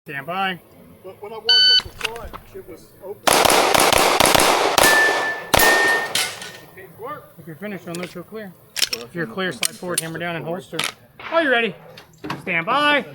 Stand by. But when I walked up the front, it was open. If you're finished, on those, go clear. If you're clear, slide forward, hammer down, and holster. Are you ready? Stand by.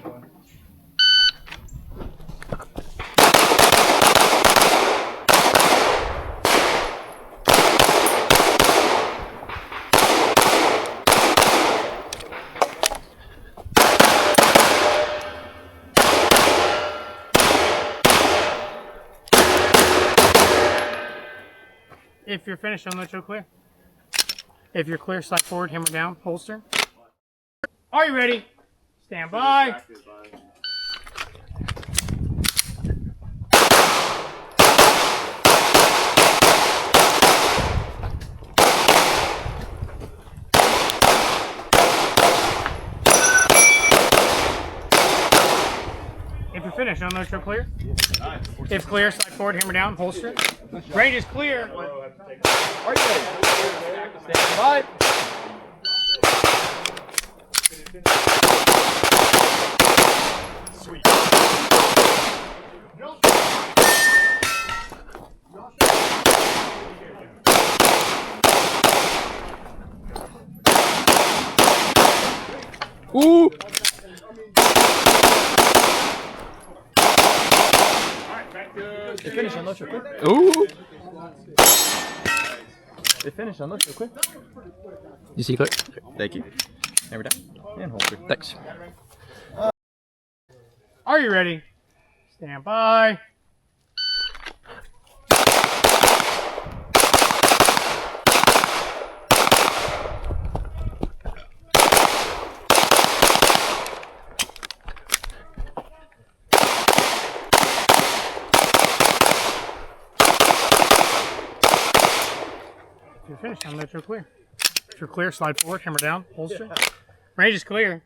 If you're finished, on those, go clear. If you're clear, slide forward, hammer down, holster. Are you ready? Stand by. If you're finished, on those, go clear. If clear, slide forward, hammer down, holster. Range is clear. Are you ready? Stand by. Sweet. Ooh. They finish on those real quick. Ooh. They finish on those real quick. You see clear? Thank you. Hammer down and holster. Thanks. Are you ready? Stand by. If you're finished, on those, go clear. If you're clear, slide forward, hammer down, holster. Range is clear.